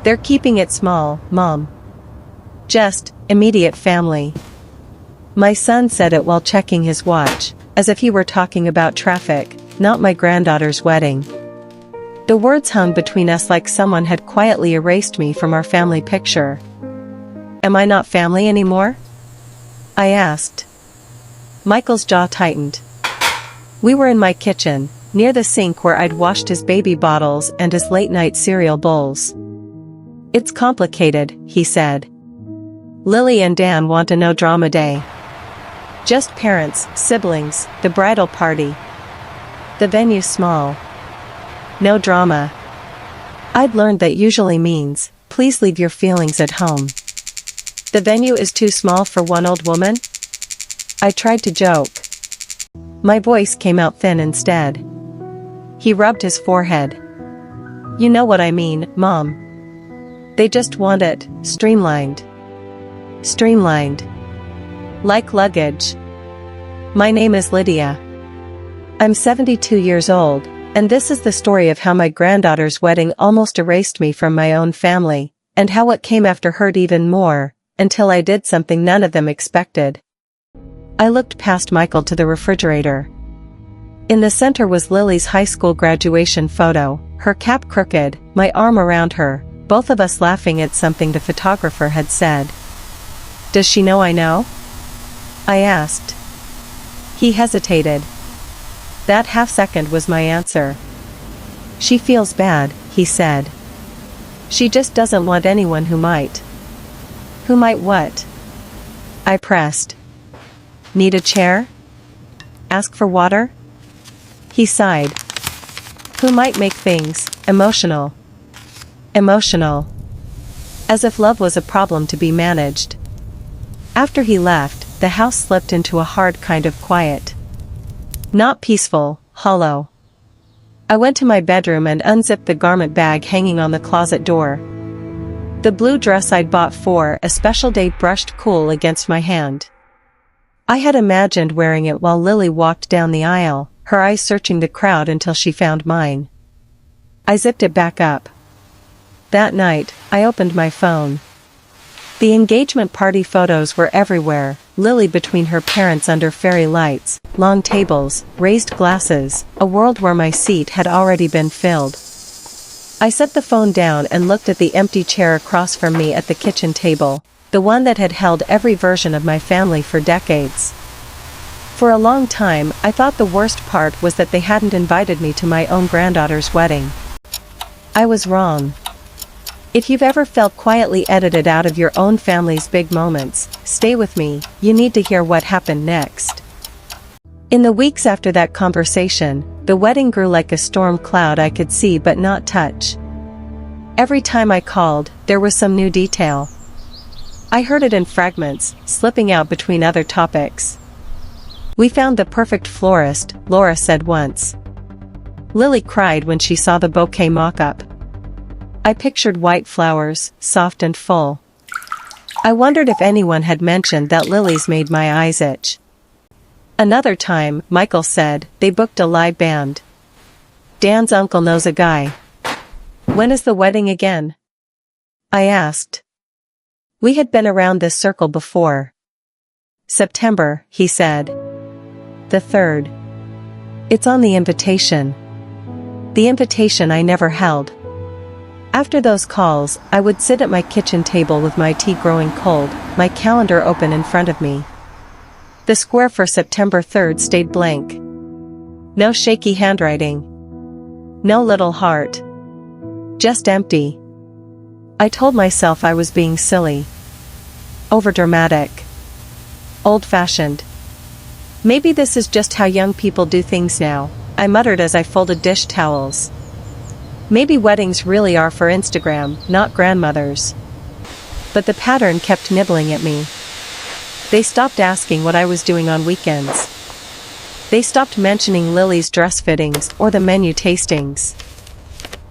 They're keeping it small, Mom. Just, immediate family. My son said it while checking his watch, as if he were talking about traffic, not my granddaughter's wedding. The words hung between us like someone had quietly erased me from our family picture. Am I not family anymore? I asked. Michael's jaw tightened. We were in my kitchen, near the sink where I'd washed his baby bottles and his late-night cereal bowls. It's complicated, he said. Lily and Dan want a no-drama day. Just parents, siblings, the bridal party. The venue's small. No drama. I'd learned that usually means, please leave your feelings at home. The venue is too small for one old woman? I tried to joke. My voice came out thin instead. He rubbed his forehead. You know what I mean, Mom. They just want it, streamlined. Streamlined. Like luggage. My name is Lydia. I'm 72 years old, and this is the story of how my granddaughter's wedding almost erased me from my own family, and how what came after hurt even more, until I did something none of them expected. I looked past Michael to the refrigerator. In the center was Lily's high school graduation photo, her cap crooked, my arm around her, both of us laughing at something the photographer had said. Does she know I know? I asked. He hesitated. That half-second was my answer. She feels bad, he said. She just doesn't want anyone who might. Who might what? I pressed. Need a chair? Ask for water? He sighed. Who might make things emotional? Emotional. As if love was a problem to be managed. After he left, the house slipped into a hard kind of quiet. Not peaceful, hollow. I went to my bedroom and unzipped the garment bag hanging on the closet door. The blue dress I'd bought for a special day brushed cool against my hand. I had imagined wearing it while Lily walked down the aisle, her eyes searching the crowd until she found mine. I zipped it back up. That night, I opened my phone. The engagement party photos were everywhere, Lily between her parents under fairy lights, long tables, raised glasses, a world where my seat had already been filled. I set the phone down and looked at the empty chair across from me at the kitchen table, the one that had held every version of my family for decades. For a long time, I thought the worst part was that they hadn't invited me to my own granddaughter's wedding. I was wrong. If you've ever felt quietly edited out of your own family's big moments, stay with me, you need to hear what happened next. In the weeks after that conversation, the wedding grew like a storm cloud I could see but not touch. Every time I called, there was some new detail. I heard it in fragments, slipping out between other topics. We found the perfect florist, Laura said once. Lily cried when she saw the bouquet mock-up. I pictured white flowers, soft and full. I wondered if anyone had mentioned that lilies made my eyes itch. Another time, Michael said, they booked a live band. Dan's uncle knows a guy. When is the wedding again? I asked. We had been around this circle before. September, he said. The 3rd. It's on the invitation. The invitation I never held. After those calls, I would sit at my kitchen table with my tea growing cold, my calendar open in front of me. The square for September 3rd stayed blank. No shaky handwriting. No little heart. Just empty. I told myself I was being silly. Overdramatic. Old-fashioned. Maybe this is just how young people do things now, I muttered as I folded dish towels. Maybe weddings really are for Instagram, not grandmothers. But the pattern kept nibbling at me. They stopped asking what I was doing on weekends. They stopped mentioning Lily's dress fittings or the menu tastings.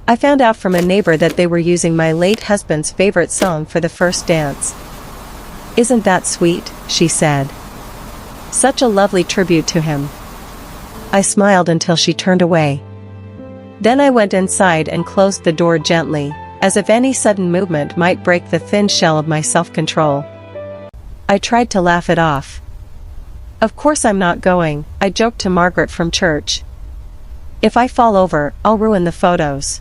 I found out from a neighbor that they were using my late husband's favorite song for the first dance. Isn't that sweet, she said. Such a lovely tribute to him. I smiled until she turned away. Then I went inside and closed the door gently, as if any sudden movement might break the thin shell of my self-control. I tried to laugh it off. "Of course I'm not going," I joked to Margaret from church. "If I fall over, I'll ruin the photos."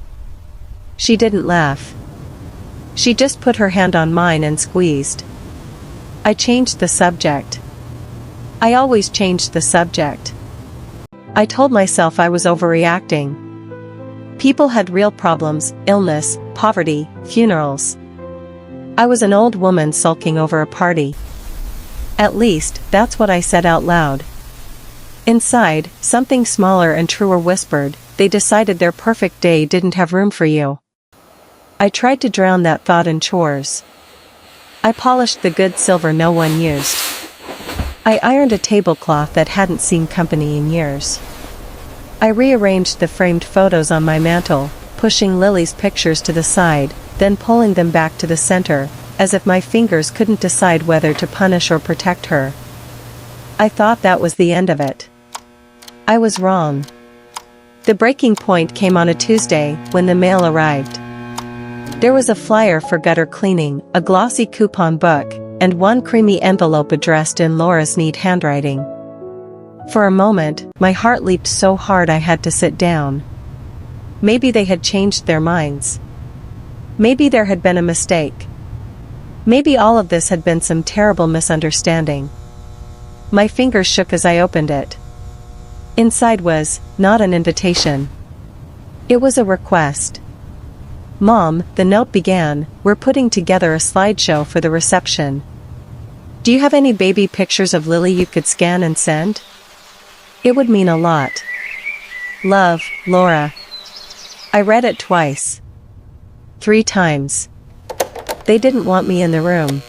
She didn't laugh. She just put her hand on mine and squeezed. I changed the subject. I always changed the subject. I told myself I was overreacting. People had real problems: illness, poverty, funerals. I was an old woman sulking over a party. At least, that's what I said out loud. Inside, something smaller and truer whispered, "They decided their perfect day didn't have room for you." I tried to drown that thought in chores. I polished the good silver no one used. I ironed a tablecloth that hadn't seen company in years. I rearranged the framed photos on my mantel, pushing Lily's pictures to the side, then pulling them back to the center, as if my fingers couldn't decide whether to punish or protect her. I thought that was the end of it. I was wrong. The breaking point came on a Tuesday, when the mail arrived. There was a flyer for gutter cleaning, a glossy coupon book, and one creamy envelope addressed in Laura's neat handwriting. For a moment, my heart leaped so hard I had to sit down. Maybe they had changed their minds. Maybe there had been a mistake. Maybe all of this had been some terrible misunderstanding. My fingers shook as I opened it. Inside was not an invitation. It was a request. "Mom," the note began, "we're putting together a slideshow for the reception. Do you have any baby pictures of Lily you could scan and send? It would mean a lot. Love, Laura." I read it twice. 3 times. They didn't want me in the room.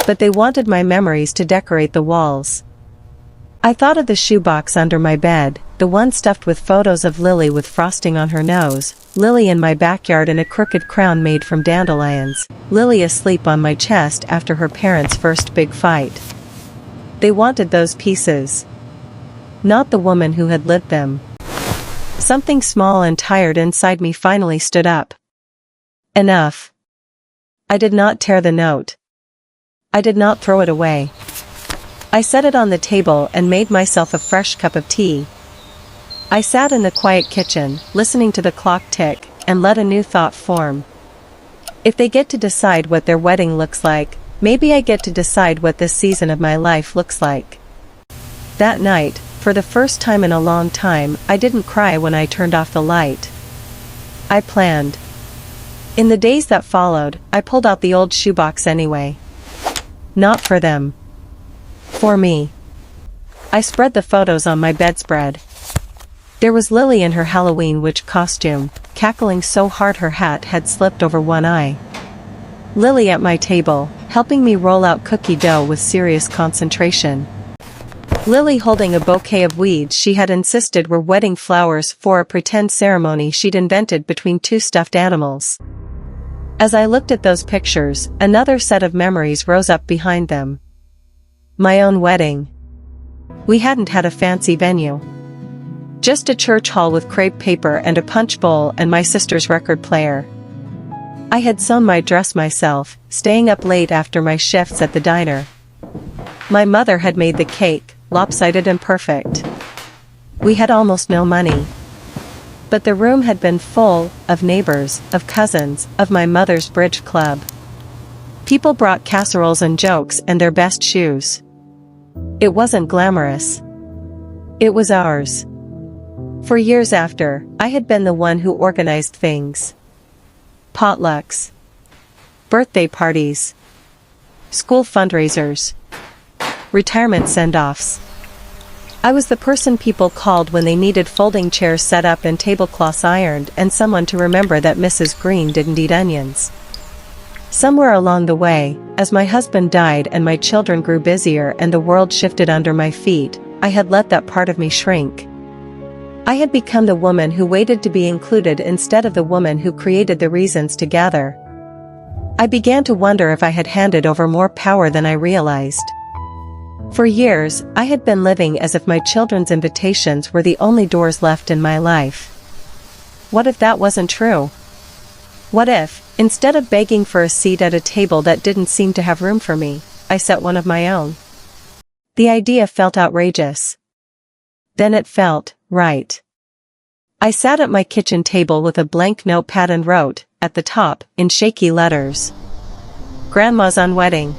But they wanted my memories to decorate the walls. I thought of the shoebox under my bed, the one stuffed with photos of Lily with frosting on her nose, Lily in my backyard in a crooked crown made from dandelions, Lily asleep on my chest after her parents' first big fight. They wanted those pieces. Not the woman who had lived them. Something small and tired inside me finally stood up. Enough. I did not tear the note. I did not throw it away. I set it on the table and made myself a fresh cup of tea. I sat in the quiet kitchen, listening to the clock tick, and let a new thought form. If they get to decide what their wedding looks like, maybe I get to decide what this season of my life looks like. That night, for the first time in a long time, I didn't cry when I turned off the light. I planned. In the days that followed, I pulled out the old shoebox anyway. Not for them. For me. I spread the photos on my bedspread. There was Lily in her Halloween witch costume, cackling so hard her hat had slipped over one eye. Lily at my table, helping me roll out cookie dough with serious concentration. Lily holding a bouquet of weeds she had insisted were wedding flowers for a pretend ceremony she'd invented between 2 stuffed animals. As I looked at those pictures, another set of memories rose up behind them. My own wedding. We hadn't had a fancy venue. Just a church hall with crepe paper and a punch bowl and my sister's record player. I had sewn my dress myself, staying up late after my shifts at the diner. My mother had made the cake, lopsided and perfect. We had almost no money. But the room had been full of neighbors, of cousins, of my mother's bridge club. People brought casseroles and jokes and their best shoes. It wasn't glamorous. It was ours. For years after, I had been the one who organized things. Potlucks. Birthday parties. School fundraisers. Retirement send-offs. I was the person people called when they needed folding chairs set up and tablecloths ironed and someone to remember that Mrs. Green didn't eat onions. Somewhere along the way, as my husband died and my children grew busier and the world shifted under my feet, I had let that part of me shrink. I had become the woman who waited to be included instead of the woman who created the reasons to gather. I began to wonder if I had handed over more power than I realized. For years, I had been living as if my children's invitations were the only doors left in my life. What if that wasn't true? What if, instead of begging for a seat at a table that didn't seem to have room for me, I set one of my own? The idea felt outrageous. Then it felt right. I sat at my kitchen table with a blank notepad and wrote, at the top, in shaky letters, "Grandma's wedding."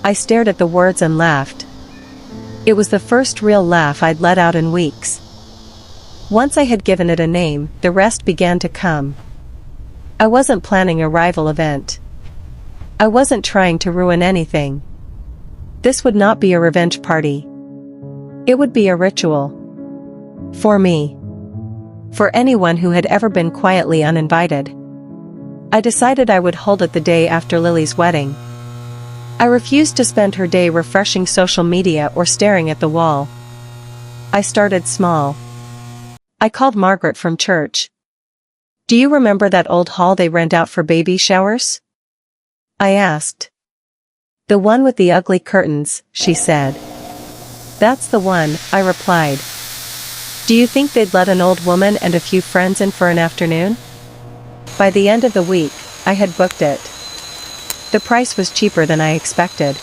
I stared at the words and laughed. It was the first real laugh I'd let out in weeks. Once I had given it a name, the rest began to come. I wasn't planning a rival event. I wasn't trying to ruin anything. This would not be a revenge party. It would be a ritual. For me. For anyone who had ever been quietly uninvited. I decided I would hold it the day after Lily's wedding. I refused to spend her day refreshing social media or staring at the wall. I started small. I called Margaret from church. "Do you remember that old hall they rent out for baby showers?" I asked. "The one with the ugly curtains," she said. "That's the one," I replied. "Do you think they'd let an old woman and a few friends in for an afternoon?" By the end of the week, I had booked it. The price was cheaper than I expected.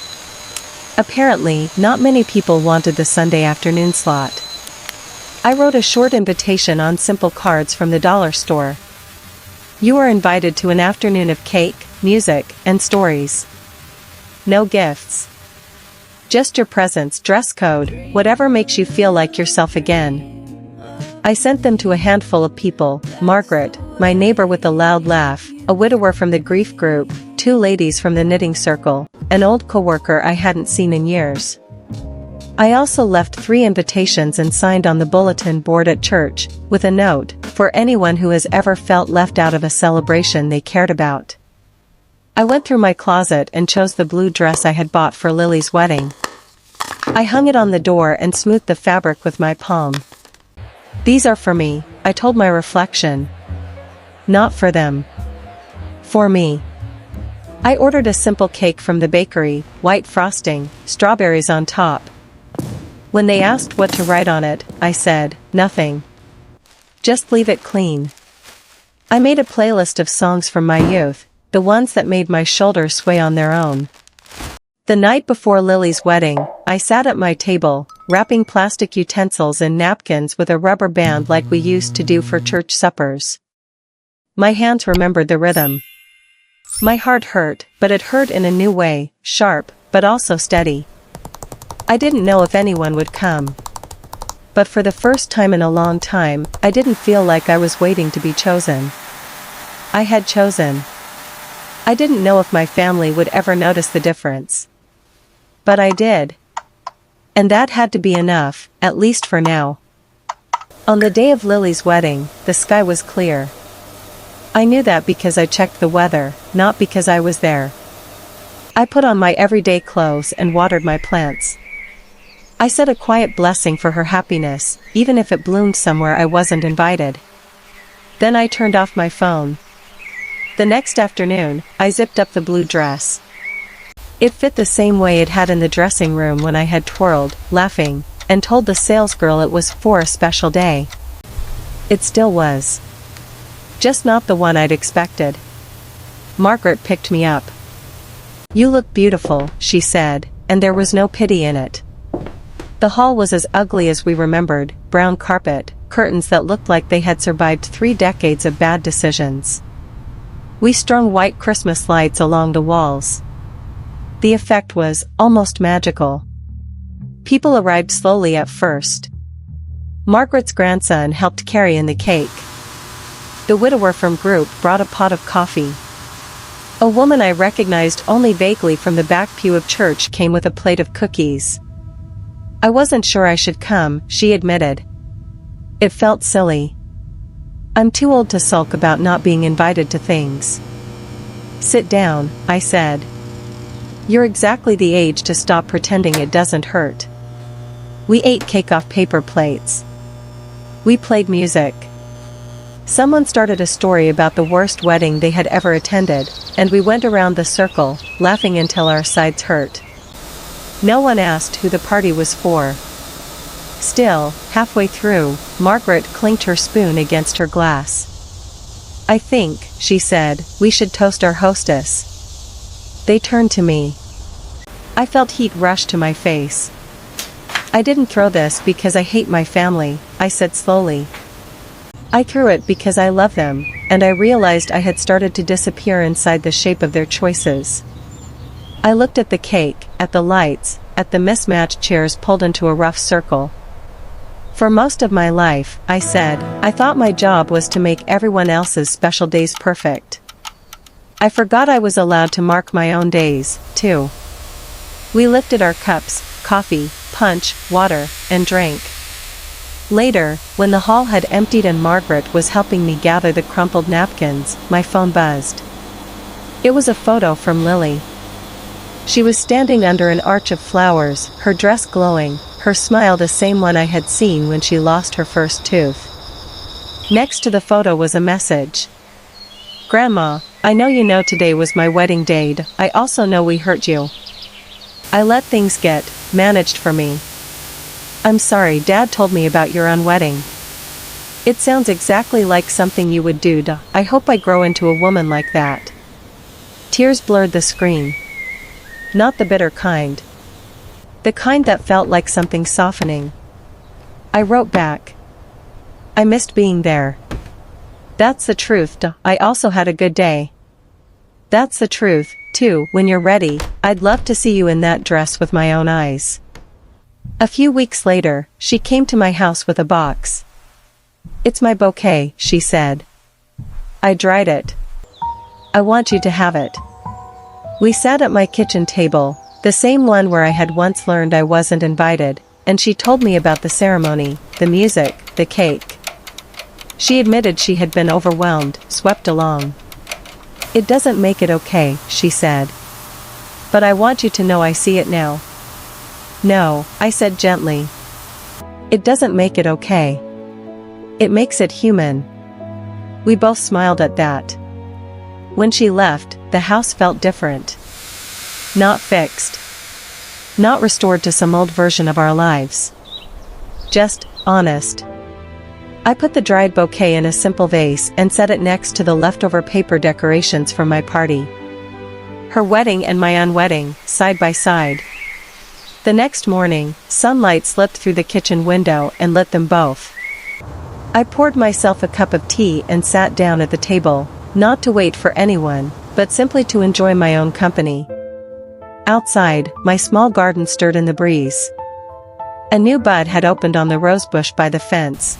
Apparently, not many people wanted the Sunday afternoon slot. I wrote a short invitation on simple cards from the dollar store. "You are invited to an afternoon of cake, music, and stories. No gifts. Just your presence, dress code, whatever makes you feel like yourself again." I sent them to a handful of people: Margaret, my neighbor with a loud laugh, a widower from the grief group, 2 ladies from the knitting circle, an old coworker I hadn't seen in years. I also left 3 invitations and signed on the bulletin board at church, with a note, for anyone who has ever felt left out of a celebration they cared about. I went through my closet and chose the blue dress I had bought for Lily's wedding. I hung it on the door and smoothed the fabric with my palm. "These are for me," I told my reflection. "Not for them. For me." I ordered a simple cake from the bakery, white frosting, strawberries on top. When they asked what to write on it, I said, "Nothing. Just leave it clean." I made a playlist of songs from my youth, the ones that made my shoulders sway on their own. The night before Lily's wedding, I sat at my table, wrapping plastic utensils in napkins with a rubber band like we used to do for church suppers. My hands remembered the rhythm. My heart hurt, but it hurt in a new way, sharp, but also steady. I didn't know if anyone would come. But for the first time in a long time, I didn't feel like I was waiting to be chosen. I had chosen. I didn't know if my family would ever notice the difference. But I did. And that had to be enough, at least for now. On the day of Lily's wedding, the sky was clear. I knew that because I checked the weather, not because I was there. I put on my everyday clothes and watered my plants. I said a quiet blessing for her happiness, even if it bloomed somewhere I wasn't invited. Then I turned off my phone. The next afternoon, I zipped up the blue dress. It fit the same way it had in the dressing room when I had twirled, laughing, and told the salesgirl it was for a special day. It still was. Just not the one I'd expected. Margaret picked me up. "You look beautiful," she said, and there was no pity in it. The hall was as ugly as we remembered: brown carpet, curtains that looked like they had survived 3 decades of bad decisions. We strung white Christmas lights along the walls. The effect was almost magical. People arrived slowly at first. Margaret's grandson helped carry in the cake. The widower from group brought a pot of coffee. A woman I recognized only vaguely from the back pew of church came with a plate of cookies. "I wasn't sure I should come," she admitted. It felt silly. "I'm too old to sulk about not being invited to things." "Sit down," I said. "You're exactly the age to stop pretending it doesn't hurt." We ate cake off paper plates. We played music. Someone started a story about the worst wedding they had ever attended, and we went around the circle, laughing until our sides hurt. No one asked who the party was for. Still, halfway through, Margaret clinked her spoon against her glass. "I think," she said, "we should toast our hostess." They turned to me. I felt heat rush to my face. "I didn't throw this because I hate my family," I said slowly. "I threw it because I love them, and I realized I had started to disappear inside the shape of their choices." I looked at the cake, at the lights, at the mismatched chairs pulled into a rough circle. "For most of my life," I said, "I thought my job was to make everyone else's special days perfect. I forgot I was allowed to mark my own days, too." We lifted our cups, coffee, punch, water, and drank. Later, when the hall had emptied and Margaret was helping me gather the crumpled napkins, my phone buzzed. It was a photo from Lily. She was standing under an arch of flowers, her dress glowing, her smile the same one I had seen when she lost her first tooth. Next to the photo was a message. "Grandma, I know you know today was my wedding day. I also know we hurt you. I let things get managed for me. I'm sorry Dad told me about your unwedding. It sounds exactly like something you would do. I hope I grow into a woman like that." Tears blurred the screen. Not the bitter kind. The kind that felt like something softening. I wrote back. "I missed being there. That's the truth. I also had a good day. That's the truth, too. When you're ready, I'd love to see you in that dress with my own eyes." A few weeks later, she came to my house with a box. "It's my bouquet," she said. "I dried it. I want you to have it." We sat at my kitchen table, the same one where I had once learned I wasn't invited, and she told me about the ceremony, the music, the cake. She admitted she had been overwhelmed, swept along. "It doesn't make it okay," she said. "But I want you to know I see it now." "No," I said gently. "It doesn't make it okay. It makes it human." We both smiled at that. When she left, the house felt different. Not fixed. Not restored to some old version of our lives. Just honest. I put the dried bouquet in a simple vase and set it next to the leftover paper decorations from my party. Her wedding and my unwedding, side by side. The next morning, sunlight slipped through the kitchen window and lit them both. I poured myself a cup of tea and sat down at the table, not to wait for anyone, but simply to enjoy my own company. Outside, my small garden stirred in the breeze. A new bud had opened on the rosebush by the fence.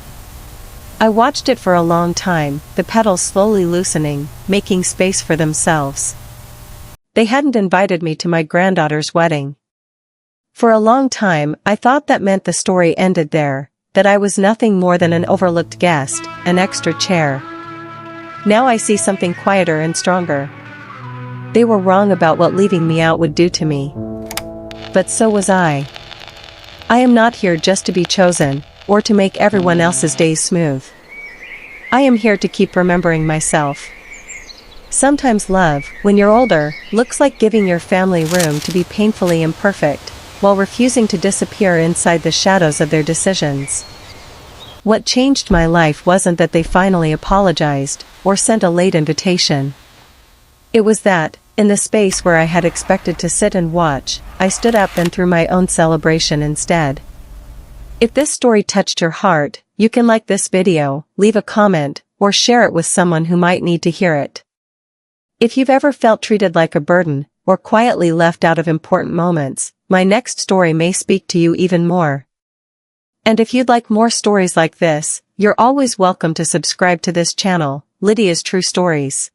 I watched it for a long time, the petals slowly loosening, making space for themselves. They hadn't invited me to my granddaughter's wedding. For a long time, I thought that meant the story ended there, that I was nothing more than an overlooked guest, an extra chair. Now I see something quieter and stronger. They were wrong about what leaving me out would do to me. But so was I. I am not here just to be chosen, or to make everyone else's days smooth. I am here to keep remembering myself. Sometimes love, when you're older, looks like giving your family room to be painfully imperfect, while refusing to disappear inside the shadows of their decisions. What changed my life wasn't that they finally apologized, or sent a late invitation. It was that, in the space where I had expected to sit and watch, I stood up and threw my own celebration instead. If this story touched your heart, you can like this video, leave a comment, or share it with someone who might need to hear it. If you've ever felt treated like a burden, or quietly left out of important moments, my next story may speak to you even more. And if you'd like more stories like this, you're always welcome to subscribe to this channel, Lydia's True Stories.